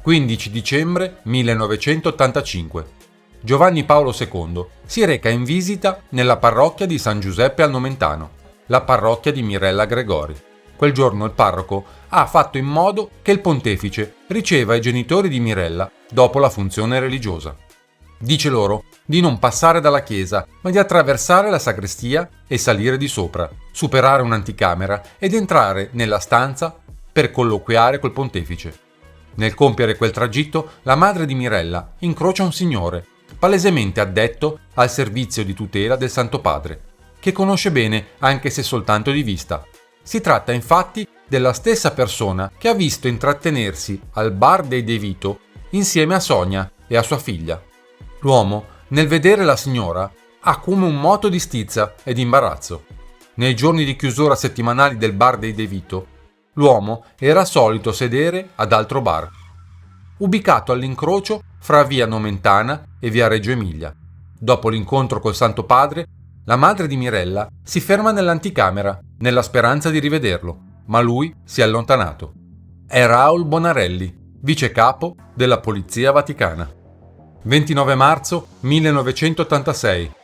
15 dicembre 1985. Giovanni Paolo II si reca in visita nella parrocchia di San Giuseppe al Nomentano, la parrocchia di Mirella Gregori. Quel giorno il parroco ha fatto in modo che il pontefice riceva i genitori di Mirella dopo la funzione religiosa. Dice loro di non passare dalla chiesa, ma di attraversare la sagrestia e salire di sopra, superare un'anticamera ed entrare nella stanza per colloquiare col pontefice. Nel compiere quel tragitto, la madre di Mirella incrocia un signore, palesemente addetto al servizio di tutela del Santo Padre, che conosce bene anche se soltanto di vista. Si tratta infatti della stessa persona che ha visto intrattenersi al bar dei De Vito insieme a Sonia e a sua figlia. L'uomo, nel vedere la signora, ha come un moto di stizza e di imbarazzo. Nei giorni di chiusura settimanali del bar dei De Vito, l'uomo era solito sedere ad altro bar, ubicato all'incrocio fra via Nomentana e via Reggio Emilia. Dopo l'incontro col Santo Padre, la madre di Mirella si ferma nell'anticamera nella speranza di rivederlo, ma lui si è allontanato. È Raul Bonarelli, vice capo della Polizia Vaticana. 29 marzo 1986.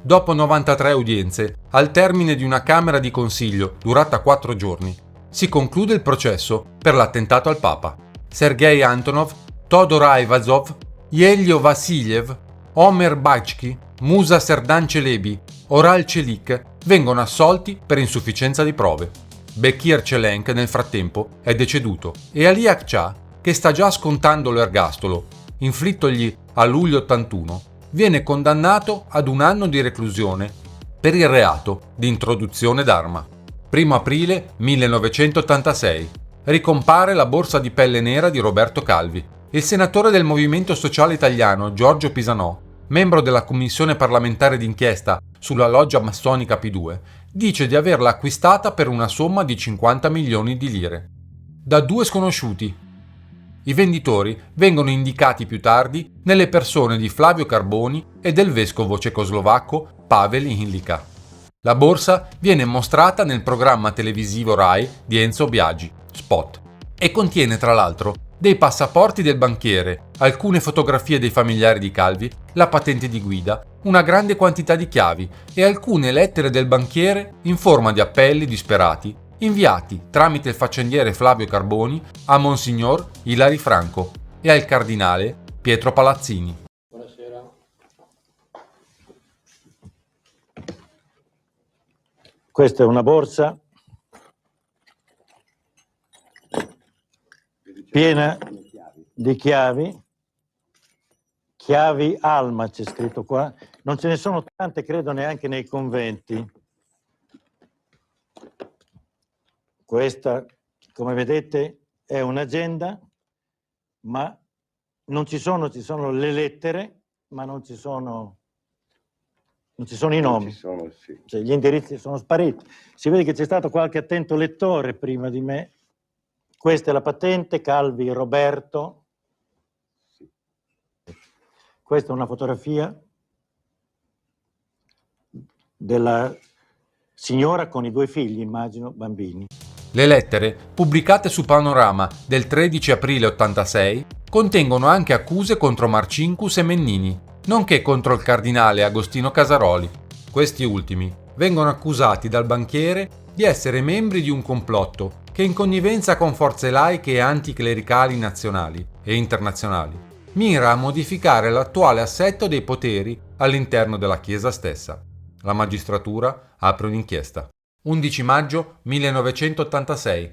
Dopo 93 udienze, al termine di una camera di consiglio durata 4 giorni, si conclude il processo per l'attentato al Papa. Sergei Antonov, Todor Aivazov, Elio Vassiliev, Omer Bachki, Musa Serdan Celebi, Oral Celik vengono assolti per insufficienza di prove. Bekir Celenk nel frattempo è deceduto e Ali Akça, che sta già scontando l'ergastolo, inflittogli a luglio 81, viene condannato ad 1 anno di reclusione per il reato di introduzione d'arma. 1 aprile 1986. Ricompare la borsa di pelle nera di Roberto Calvi. Il senatore del Movimento Sociale Italiano Giorgio Pisanò, membro della commissione parlamentare d'inchiesta sulla loggia massonica P2, dice di averla acquistata per una somma di 50 milioni di lire. Da 2 sconosciuti. I venditori vengono indicati più tardi nelle persone di Flavio Carboni e del vescovo cecoslovacco Pavel Inlika. La borsa viene mostrata nel programma televisivo Rai di Enzo Biagi, Spot, e contiene tra l'altro dei passaporti del banchiere, alcune fotografie dei familiari di Calvi, la patente di guida, una grande quantità di chiavi e alcune lettere del banchiere in forma di appelli disperati inviati tramite il faccendiere Flavio Carboni a Monsignor Ilari Franco e al cardinale Pietro Palazzini. Buonasera. Questa è una borsa piena di chiavi Alma c'è scritto qua, non ce ne sono tante credo neanche nei conventi. Questa, come vedete, è un'agenda, ma non ci sono le lettere, ma non ci sono i nomi. Sì. Cioè, gli indirizzi sono spariti. Si vede che c'è stato qualche attento lettore prima di me. Questa è la patente, Calvi Roberto. Sì. Questa è una fotografia della signora con i 2 figli, immagino, bambini. Le lettere, pubblicate su Panorama del 13 aprile 86, contengono anche accuse contro Marcinkus e Mennini, nonché contro il cardinale Agostino Casaroli. Questi ultimi vengono accusati dal banchiere di essere membri di un complotto che, in connivenza con forze laiche e anticlericali nazionali e internazionali, mira a modificare l'attuale assetto dei poteri all'interno della Chiesa stessa. La magistratura apre un'inchiesta. 11 maggio 1986.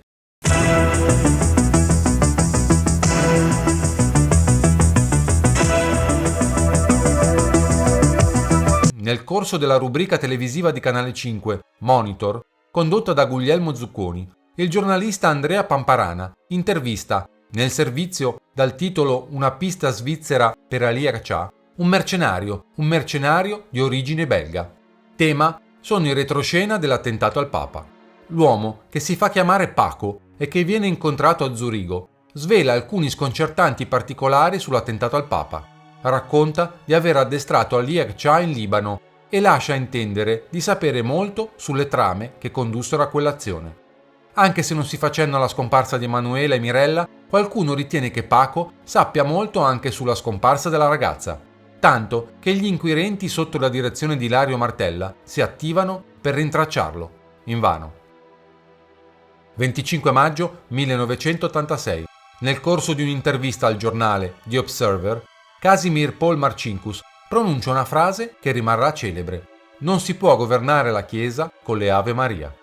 Nel corso della rubrica televisiva di Canale 5, Monitor, condotta da Guglielmo Zucconi, il giornalista Andrea Pamparana intervista, nel servizio dal titolo Una pista svizzera per Ali Akça, un mercenario di origine belga. Tema sono in retroscena dell'attentato al Papa. L'uomo, che si fa chiamare Paco e che viene incontrato a Zurigo, svela alcuni sconcertanti particolari sull'attentato al Papa. Racconta di aver addestrato Ali Akça in Libano e lascia intendere di sapere molto sulle trame che condussero a quell'azione. Anche se non si facendo alla scomparsa di Emanuela e Mirella, qualcuno ritiene che Paco sappia molto anche sulla scomparsa della ragazza, tanto che gli inquirenti sotto la direzione di Ilario Martella si attivano per rintracciarlo, invano. 25 maggio 1986. Nel corso di un'intervista al giornale The Observer, Casimir Paul Marcinkus pronuncia una frase che rimarrà celebre: non si può governare la Chiesa con le Ave Maria.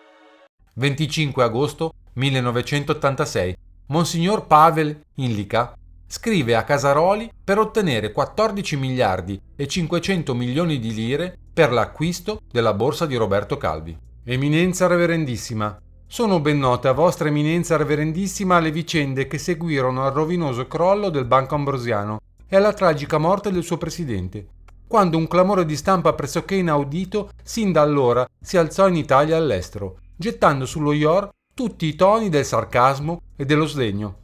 25 agosto 1986. Monsignor Pavel Inlica scrive a Casaroli per ottenere 14 miliardi e 500 milioni di lire per l'acquisto della borsa di Roberto Calvi. Eminenza Reverendissima, sono ben note a Vostra Eminenza Reverendissima le vicende che seguirono al rovinoso crollo del Banco Ambrosiano e alla tragica morte del suo presidente, quando un clamore di stampa pressoché inaudito sin da allora si alzò in Italia e all'estero, gettando sullo IOR tutti i toni del sarcasmo e dello sdegno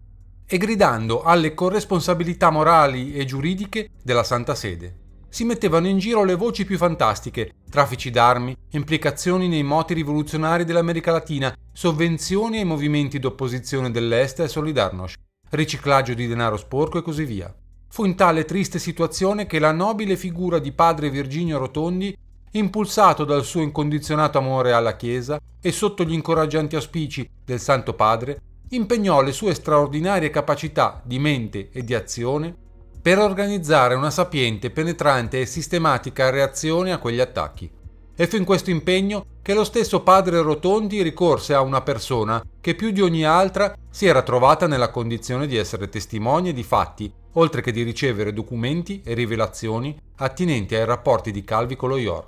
e gridando alle corresponsabilità morali e giuridiche della Santa Sede. Si mettevano in giro le voci più fantastiche: traffici d'armi, implicazioni nei moti rivoluzionari dell'America Latina, sovvenzioni ai movimenti d'opposizione dell'Est e Solidarnosc, riciclaggio di denaro sporco e così via. Fu in tale triste situazione che la nobile figura di padre Virginio Rotondi, impulsato dal suo incondizionato amore alla Chiesa e sotto gli incoraggianti auspici del Santo Padre, impegnò le sue straordinarie capacità di mente e di azione per organizzare una sapiente, penetrante e sistematica reazione a quegli attacchi. E fu in questo impegno che lo stesso padre Rotondi ricorse a una persona che più di ogni altra si era trovata nella condizione di essere testimone di fatti, oltre che di ricevere documenti e rivelazioni attinenti ai rapporti di Calvi con lo IOR.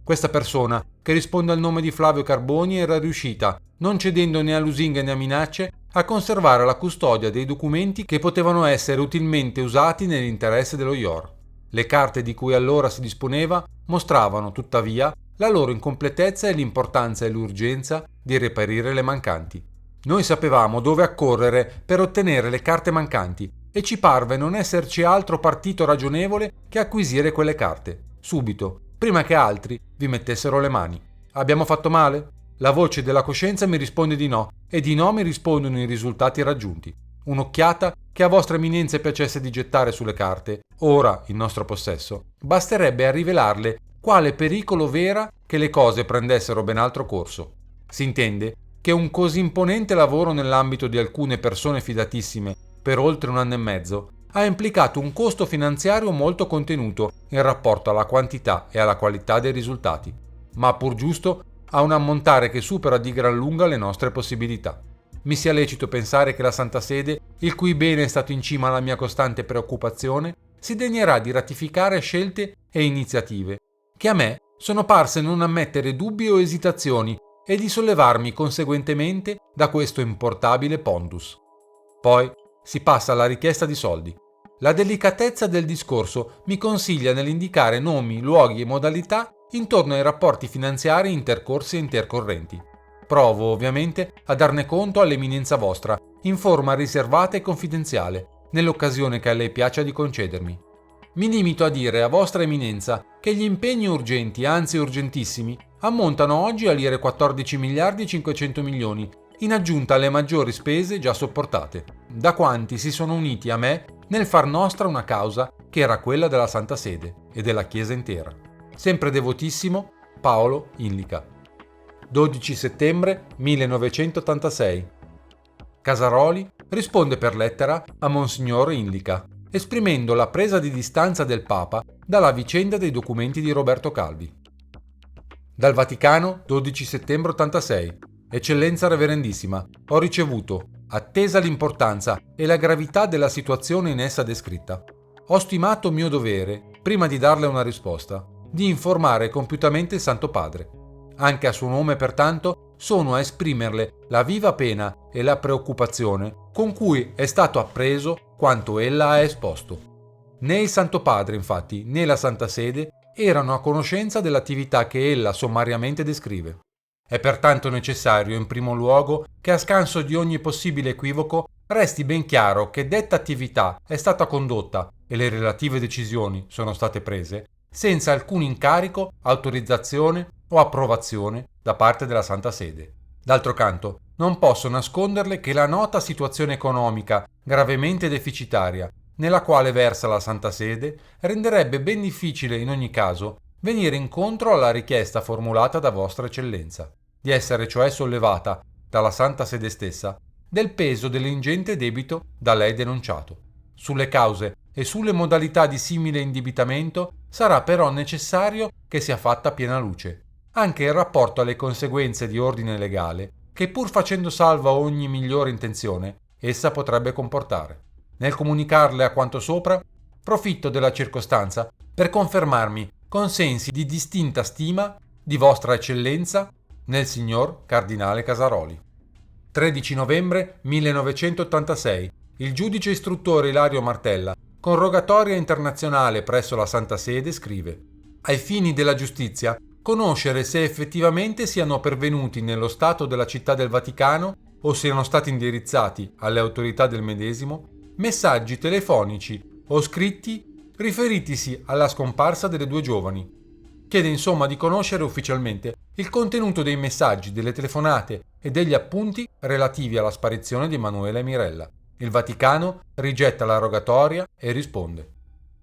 Questa persona, che risponde al nome di Flavio Carboni, era riuscita, non cedendo né a lusinghe né a minacce, a conservare la custodia dei documenti che potevano essere utilmente usati nell'interesse dello IOR. Le carte di cui allora si disponeva mostravano, tuttavia, la loro incompletezza e l'importanza e l'urgenza di reperire le mancanti. Noi sapevamo dove accorrere per ottenere le carte mancanti e ci parve non esserci altro partito ragionevole che acquisire quelle carte, subito, prima che altri vi mettessero le mani. Abbiamo fatto male? La voce della coscienza mi risponde di no, e di no mi rispondono i risultati raggiunti. Un'occhiata che a Vostra Eminenza piacesse di gettare sulle carte, ora in nostro possesso, basterebbe a rivelarle quale pericolo vera che le cose prendessero ben altro corso. Si intende che un così imponente lavoro nell'ambito di alcune persone fidatissime per oltre 1 anno e mezzo ha implicato un costo finanziario molto contenuto in rapporto alla quantità e alla qualità dei risultati, ma pur giusto a un ammontare che supera di gran lunga le nostre possibilità. Mi sia lecito pensare che la Santa Sede, il cui bene è stato in cima alla mia costante preoccupazione, si degnerà di ratificare scelte e iniziative che a me sono parse non ammettere dubbi o esitazioni e di sollevarmi conseguentemente da questo importabile pondus. Poi si passa alla richiesta di soldi. La delicatezza del discorso mi consiglia nell'indicare nomi, luoghi e modalità intorno ai rapporti finanziari intercorsi e intercorrenti. Provo ovviamente a darne conto all'Eminenza Vostra, in forma riservata e confidenziale, nell'occasione che a lei piaccia di concedermi. Mi limito a dire a Vostra Eminenza che gli impegni urgenti, anzi urgentissimi, ammontano oggi a lire 14 miliardi e 500 milioni, in aggiunta alle maggiori spese già sopportate, da quanti si sono uniti a me nel far nostra una causa che era quella della Santa Sede e della Chiesa intera. Sempre devotissimo, Paolo Inlica. 12 settembre 1986. Casaroli risponde per lettera a Monsignor Inlica, esprimendo la presa di distanza del Papa dalla vicenda dei documenti di Roberto Calvi. Dal Vaticano, 12 settembre 86. Eccellenza Reverendissima, ho ricevuto, attesa l'importanza e la gravità della situazione in essa descritta, ho stimato mio dovere, prima di darle una risposta, di informare compiutamente il Santo Padre. Anche a suo nome, pertanto, sono a esprimerle la viva pena e la preoccupazione con cui è stato appreso quanto ella ha esposto. Né il Santo Padre, infatti, né la Santa Sede erano a conoscenza dell'attività che ella sommariamente descrive. È pertanto necessario, in primo luogo, che a scanso di ogni possibile equivoco resti ben chiaro che detta attività è stata condotta e le relative decisioni sono state prese senza alcun incarico, autorizzazione o approvazione da parte della Santa Sede. D'altro canto, non posso nasconderle che la nota situazione economica gravemente deficitaria nella quale versa la Santa Sede renderebbe ben difficile in ogni caso venire incontro alla richiesta formulata da Vostra Eccellenza, di essere cioè sollevata dalla Santa Sede stessa del peso dell'ingente debito da lei denunciato. Sulle cause e sulle modalità di simile indebitamento sarà però necessario che sia fatta piena luce, anche in rapporto alle conseguenze di ordine legale che pur facendo salva ogni migliore intenzione essa potrebbe comportare. Nel comunicarle a quanto sopra, profitto della circostanza per confermarmi consensi di distinta stima di Vostra Eccellenza nel signor Cardinale Casaroli. 13 novembre 1986. Il giudice istruttore Ilario Martella, con rogatoria internazionale presso la Santa Sede, scrive: ai fini della giustizia, conoscere se effettivamente siano pervenuti nello Stato della Città del Vaticano o siano stati indirizzati alle autorità del medesimo messaggi telefonici o scritti riferitisi alla scomparsa delle due giovani. Chiede insomma di conoscere ufficialmente il contenuto dei messaggi, delle telefonate e degli appunti relativi alla sparizione di Emanuela e Mirella. Il Vaticano rigetta la rogatoria e risponde: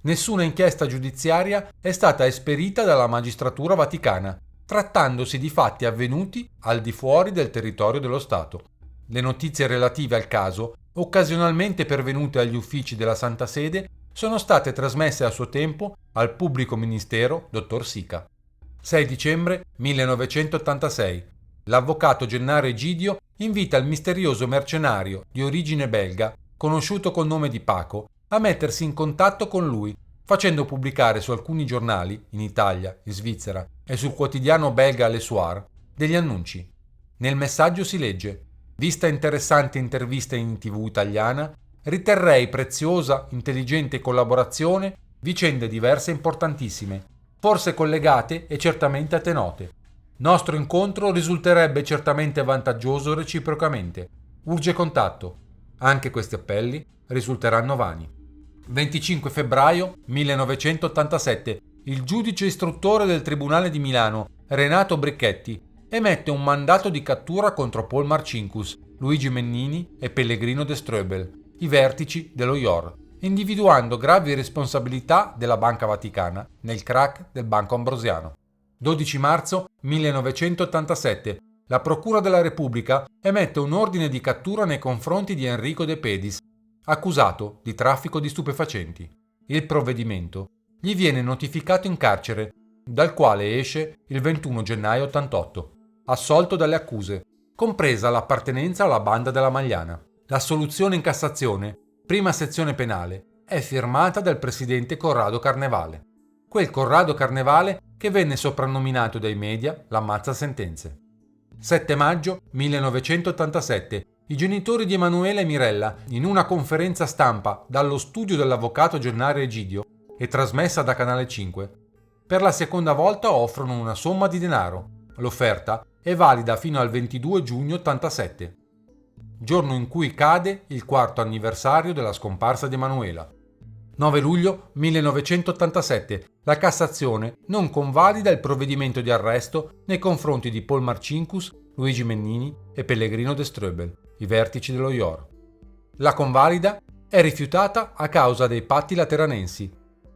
nessuna inchiesta giudiziaria è stata esperita dalla magistratura vaticana, trattandosi di fatti avvenuti al di fuori del territorio dello Stato. Le notizie relative al caso, occasionalmente pervenute agli uffici della Santa Sede, sono state trasmesse a suo tempo al pubblico ministero dottor Sica. 6 dicembre 1986. L'avvocato Gennaro Egidio invita il misterioso mercenario di origine belga, conosciuto col nome di Paco, a mettersi in contatto con lui, facendo pubblicare su alcuni giornali, in Italia, in Svizzera e sul quotidiano belga Le Soir, degli annunci. Nel messaggio si legge: vista interessante intervista in TV italiana, riterrei preziosa, intelligente collaborazione, vicende diverse e importantissime, forse collegate e certamente a te note. Nostro incontro risulterebbe certamente vantaggioso reciprocamente. Urge contatto. Anche questi appelli risulteranno vani. 25 febbraio 1987. Il giudice istruttore del Tribunale di Milano, Renato Bricchetti, emette un mandato di cattura contro Paul Marcinkus, Luigi Mennini e Pellegrino De Ströbel, i vertici dello IOR, individuando gravi responsabilità della Banca Vaticana nel crack del Banco Ambrosiano. 12 marzo 1987. La Procura della Repubblica emette un ordine di cattura nei confronti di Enrico De Pedis, accusato di traffico di stupefacenti. Il provvedimento gli viene notificato in carcere, dal quale esce il 21 gennaio 88, assolto dalle accuse, compresa l'appartenenza alla banda della Magliana. L'assoluzione in Cassazione, prima sezione penale, è firmata dal presidente Corrado Carnevale. Quel Corrado Carnevale che venne soprannominato dai media l'ammazza sentenze. 7 maggio 1987. I genitori di Emanuela e Mirella, in una conferenza stampa dallo studio dell'avvocato Gennaro Egidio e trasmessa da Canale 5, per la seconda volta offrono una somma di denaro. L'offerta è valida fino al 22 giugno 87, giorno in cui cade il 4° anniversario della scomparsa di Emanuela. 9 luglio 1987. La Cassazione non convalida il provvedimento di arresto nei confronti di Paul Marcinkus, Luigi Mennini e Pellegrino De Ströbel, i vertici dello IOR. La convalida è rifiutata a causa dei patti lateranensi.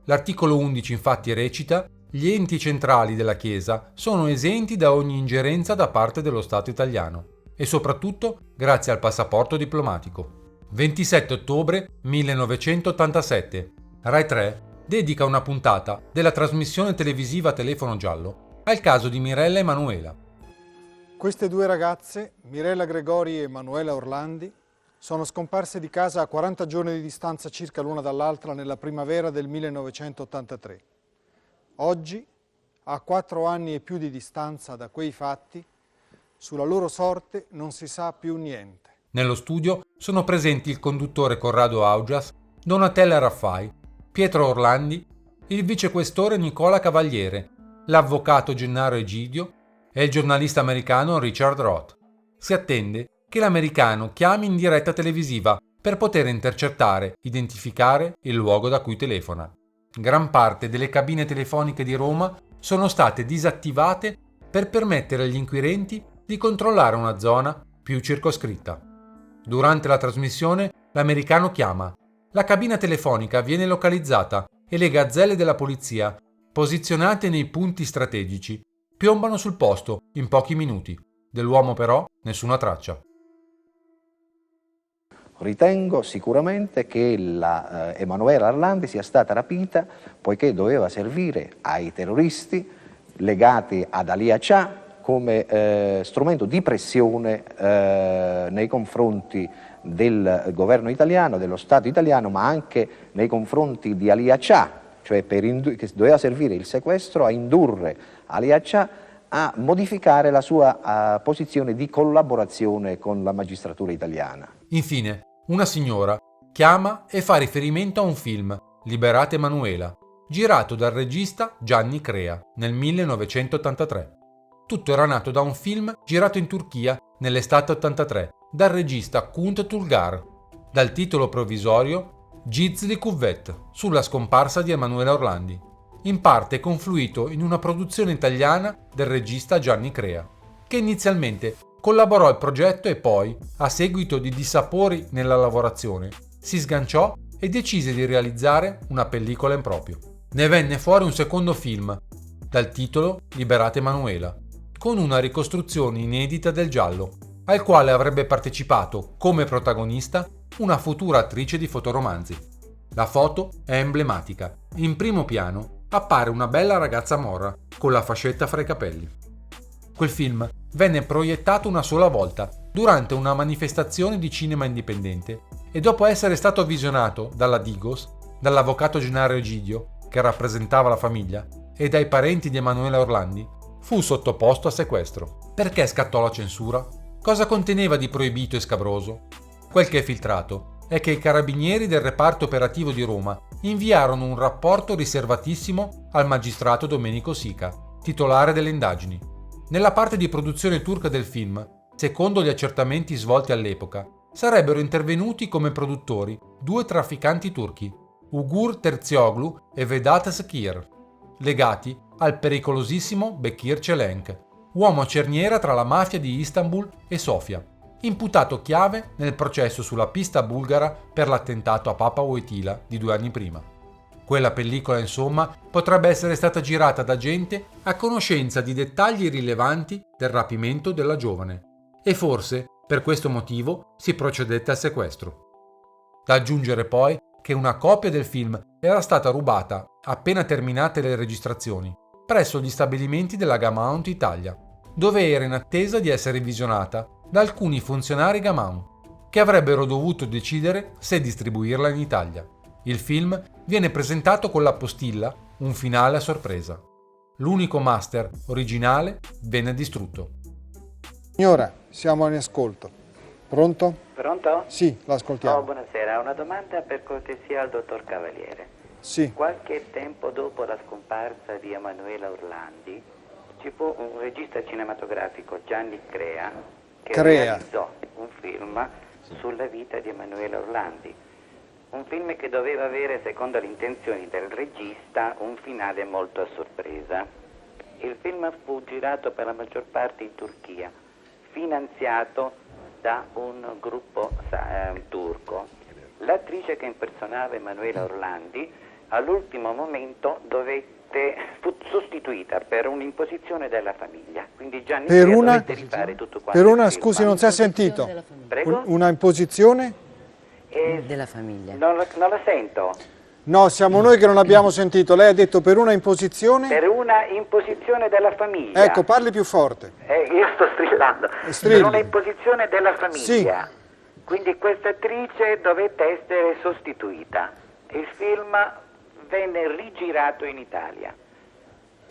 L'articolo 11 infatti recita: gli enti centrali della Chiesa sono esenti da ogni ingerenza da parte dello Stato italiano e soprattutto grazie al passaporto diplomatico. 27 ottobre 1987. Rai 3 dedica una puntata della trasmissione televisiva Telefono Giallo al caso di Mirella e Emanuela. Queste due ragazze, Mirella Gregori e Emanuela Orlandi, sono scomparse di casa a 40 giorni di distanza circa l'una dall'altra nella primavera del 1983. Oggi, a 4 anni e più di distanza da quei fatti, sulla loro sorte non si sa più niente. Nello studio sono presenti il conduttore Corrado Augias, Donatella Raffai, Pietro Orlandi, il vicequestore Nicola Cavaliere, l'avvocato Gennaro Egidio e il giornalista americano Richard Roth. Si attende che l'americano chiami in diretta televisiva per poter intercettare, identificare il luogo da cui telefona. Gran parte delle cabine telefoniche di Roma sono state disattivate per permettere agli inquirenti di controllare una zona più circoscritta. Durante la trasmissione, l'americano chiama. La cabina telefonica viene localizzata e le gazzelle della polizia, posizionate nei punti strategici, piombano sul posto in pochi minuti. Dell'uomo però nessuna traccia. Ritengo sicuramente che Emanuela Orlandi sia stata rapita poiché doveva servire ai terroristi legati ad Ali Achaa come strumento di pressione nei confronti del governo italiano, dello Stato italiano, ma anche nei confronti di Ali Achaa, cioè che doveva servire il sequestro a indurre Ali Achaa a modificare la sua posizione di collaborazione con la magistratura italiana. Infine, una signora chiama e fa riferimento a un film, Liberate Emanuela, girato dal regista Gianni Crea nel 1983. Tutto era nato da un film girato in Turchia nell'estate 83 dal regista Kunt Tulgar, dal titolo provvisorio Gizli Kuvvet, sulla scomparsa di Emanuela Orlandi, in parte confluito in una produzione italiana del regista Gianni Crea, che inizialmente collaborò al progetto e poi, a seguito di dissapori nella lavorazione, si sganciò e decise di realizzare una pellicola in proprio. Ne venne fuori un secondo film, dal titolo Liberate Emanuela, con una ricostruzione inedita del giallo, al quale avrebbe partecipato come protagonista una futura attrice di fotoromanzi. La foto è emblematica. In primo piano appare una bella ragazza mora con la fascetta fra i capelli. Quel film venne proiettato una sola volta durante una manifestazione di cinema indipendente e dopo essere stato visionato dalla Digos, dall'avvocato Gennaro Egidio, che rappresentava la famiglia, e dai parenti di Emanuela Orlandi, fu sottoposto a sequestro. Perché scattò la censura? Cosa conteneva di proibito e scabroso? Quel che è filtrato è che i carabinieri del reparto operativo di Roma inviarono un rapporto riservatissimo al magistrato Domenico Sica, titolare delle indagini. Nella parte di produzione turca del film, secondo gli accertamenti svolti all'epoca, sarebbero intervenuti come produttori due trafficanti turchi, Ugur Terzioglu e Vedat Sakir, legati al pericolosissimo Bekir Çelenk, uomo cerniera tra la mafia di Istanbul e Sofia, imputato chiave nel processo sulla pista bulgara per l'attentato a Papa Wojtyla di 2 anni prima. Quella pellicola, insomma, potrebbe essere stata girata da gente a conoscenza di dettagli rilevanti del rapimento della giovane, e forse per questo motivo si procedette al sequestro. Da aggiungere poi che una copia del film era stata rubata appena terminate le registrazioni presso gli stabilimenti della Gaumont Italia, dove era in attesa di essere visionata da alcuni funzionari Gaumont, che avrebbero dovuto decidere se distribuirla in Italia. Il film viene presentato con la postilla, un finale a sorpresa. L'unico master originale venne distrutto. Signora, siamo in ascolto. Pronto? Pronto? Sì, l'ascoltiamo. Buonasera, una domanda per cortesia al dottor Cavaliere. Sì. Qualche tempo dopo la scomparsa di Emanuela Orlandi, ci fu un regista cinematografico, Gianni Crea, che realizzò un film sulla vita di Emanuela Orlandi. Un film che doveva avere, secondo le intenzioni del regista, un finale molto a sorpresa. Il film fu girato per la maggior parte in Turchia, finanziato da un gruppo turco. L'attrice che impersonava Emanuela Orlandi all'ultimo momento fu sostituita per un'imposizione della famiglia. Quindi Gianni dovette rifare tutto quanto. Per una, scusi, non si è sentito. Prego? Una imposizione? Della famiglia. Non la sento. No, siamo noi che non abbiamo sentito. Lei ha detto per una imposizione? Per una imposizione della famiglia. Ecco, parli più forte. Io sto strillando. Strilli. Per una imposizione della famiglia. Sì. Quindi questa attrice dovette essere sostituita. Il film venne rigirato in Italia.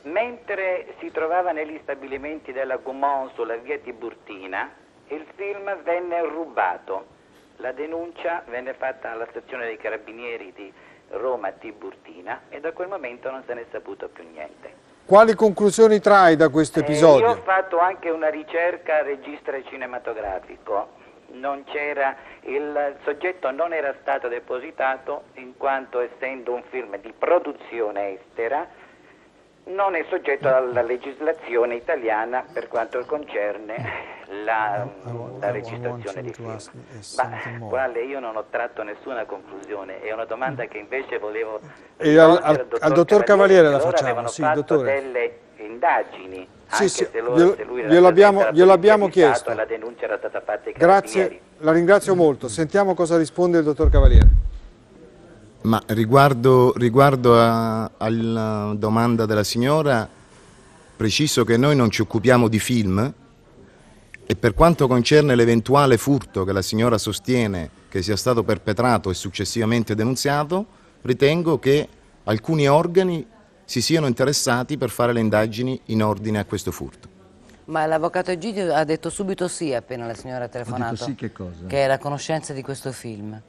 Mentre si trovava negli stabilimenti della Gaumont sulla via Tiburtina, il film venne rubato. La denuncia venne fatta alla stazione dei carabinieri di Roma Tiburtina e da quel momento non se ne è saputo più niente. Quali conclusioni trai da questo episodio? Io ho fatto anche una ricerca a registro cinematografico. Non c'era, il soggetto non era stato depositato in quanto, essendo un film di produzione estera, non è soggetto alla legislazione italiana per quanto concerne la registrazione di film. Ma quale io non ho tratto nessuna conclusione, è una domanda che invece volevo rivolgere al dottor Cavaliere la facciamo, sì, dottore. Delle indagini, sì, anche sì, se lui gliel'abbiamo chiesto. E la denuncia era stata fatta ai Grazie, carabinieri. la ringrazio molto. Sentiamo cosa risponde il dottor Cavaliere. Ma riguardo alla domanda della signora, preciso che noi non ci occupiamo di film e per quanto concerne l'eventuale furto che la signora sostiene che sia stato perpetrato e successivamente denunziato, ritengo che alcuni organi si siano interessati per fare le indagini in ordine a questo furto. Ma l'avvocato Egidio ha detto subito sì appena la signora ha telefonato. Ha detto sì che cosa? Che era a conoscenza di questo film.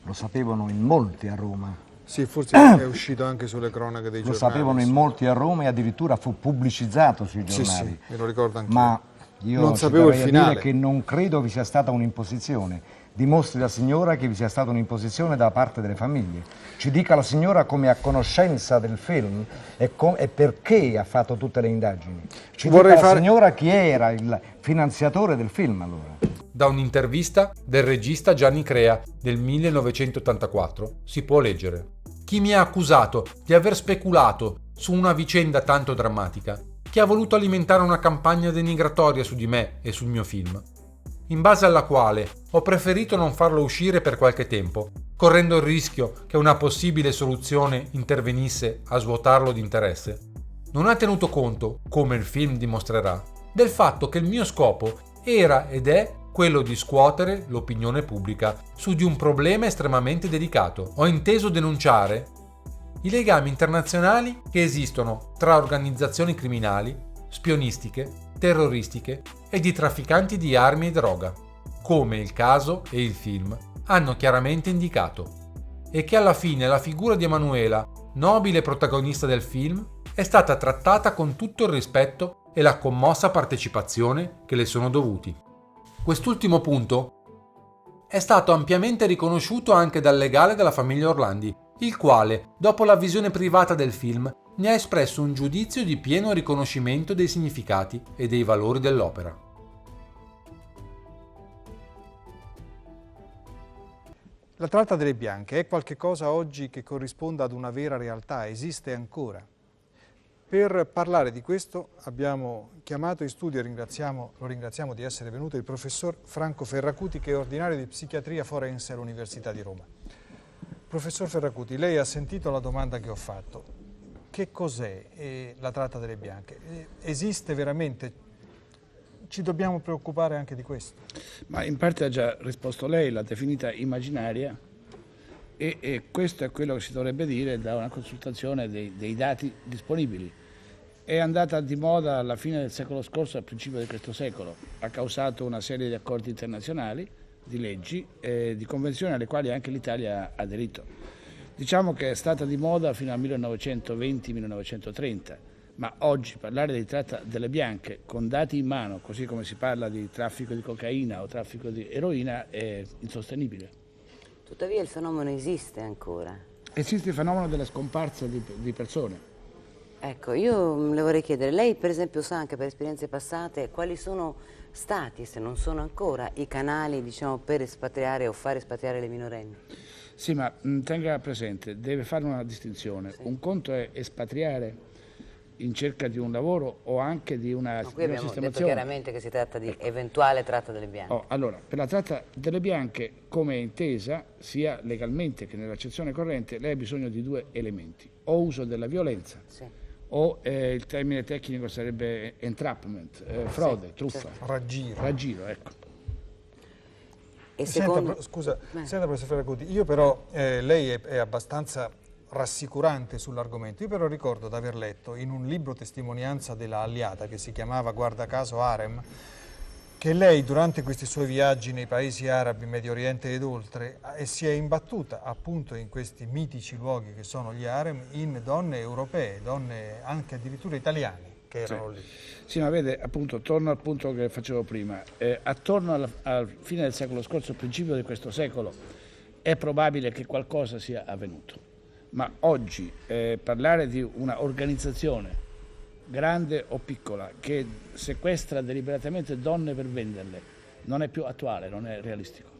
Lo sapevano in molti a Roma. Sì, forse è uscito anche sulle cronache dei Lo giornali. sapevano in molti a Roma e addirittura fu pubblicizzato sui giornali. Sì, sì, me lo ricordo anche. Ma io non sapevo il finale. Dire che non credo vi sia stata un'imposizione. Dimostri la signora che vi sia stata un'imposizione da parte delle famiglie. Ci dica la signora come a conoscenza del film e perché ha fatto tutte le indagini. Ci dica la signora chi era il finanziatore del film allora. Da un'intervista del regista Gianni Crea del 1984 si può leggere: chi mi ha accusato di aver speculato su una vicenda tanto drammatica, chi ha voluto alimentare una campagna denigratoria su di me e sul mio film, in base alla quale ho preferito non farlo uscire per qualche tempo, correndo il rischio che una possibile soluzione intervenisse a svuotarlo di interesse, non ha tenuto conto, come il film dimostrerà, del fatto che il mio scopo era ed è quello di scuotere l'opinione pubblica su di un problema estremamente delicato. Ho inteso denunciare i legami internazionali che esistono tra organizzazioni criminali, spionistiche, terroristiche e di trafficanti di armi e droga, come il caso e il film hanno chiaramente indicato, e che alla fine la figura di Emanuela, nobile protagonista del film, è stata trattata con tutto il rispetto e la commossa partecipazione che le sono dovuti. Quest'ultimo punto è stato ampiamente riconosciuto anche dal legale della famiglia Orlandi, il quale, dopo la visione privata del film, ne ha espresso un giudizio di pieno riconoscimento dei significati e dei valori dell'opera. La tratta delle bianche è qualcosa oggi che corrisponda ad una vera realtà, esiste ancora. Per parlare di questo abbiamo chiamato in studio e lo ringraziamo di essere venuto il professor Franco Ferracuti, che è ordinario di psichiatria forense all'Università di Roma. Professor Ferracuti, lei ha sentito la domanda che ho fatto. Che cos'è la tratta delle bianche? Esiste veramente? Ci dobbiamo preoccupare anche di questo? Ma in parte ha già risposto lei, l'ha definita immaginaria e questo è quello che si dovrebbe dire da una consultazione dei dati disponibili. È andata di moda alla fine del secolo scorso, al principio di questo secolo. Ha causato una serie di accordi internazionali, di leggi e di convenzioni alle quali anche l'Italia ha aderito. Diciamo che è stata di moda fino al 1920-1930, ma oggi parlare di tratta delle bianche con dati in mano, così come si parla di traffico di cocaina o traffico di eroina, è insostenibile. Tuttavia il fenomeno esiste ancora. Esiste il fenomeno della scomparsa di persone. Ecco, io le vorrei chiedere, lei per esempio sa anche per esperienze passate quali sono stati, se non sono ancora, i canali diciamo per espatriare o far espatriare le minorenni? Sì, ma tenga presente, deve fare una distinzione. Sì. Un conto è espatriare in cerca di un lavoro o anche di una qui abbiamo detto chiaramente che si tratta di eventuale tratta delle bianche. Allora, per la tratta delle bianche, come è intesa, sia legalmente che nell'accezione corrente, lei ha bisogno di due elementi: o uso della violenza, sì, o il termine tecnico sarebbe entrapment, frode, sì, truffa. Certo. Raggiro, ecco. E secondo... Senta, professor Ferracuti, io però, lei è abbastanza rassicurante sull'argomento. Io però ricordo di aver letto in un libro testimonianza della Alliata che si chiamava guarda caso Harem, che lei durante questi suoi viaggi nei paesi arabi, Medio Oriente ed oltre si è imbattuta appunto in questi mitici luoghi che sono gli harem in donne europee, donne anche addirittura italiane che erano lì. Sì, ma vede, appunto, torno al punto che facevo prima. Attorno al fine del secolo scorso, al principio di questo secolo, è probabile che qualcosa sia avvenuto. Ma oggi parlare di una organizzazione grande o piccola che sequestra deliberatamente donne per venderle non è più attuale, non è realistico.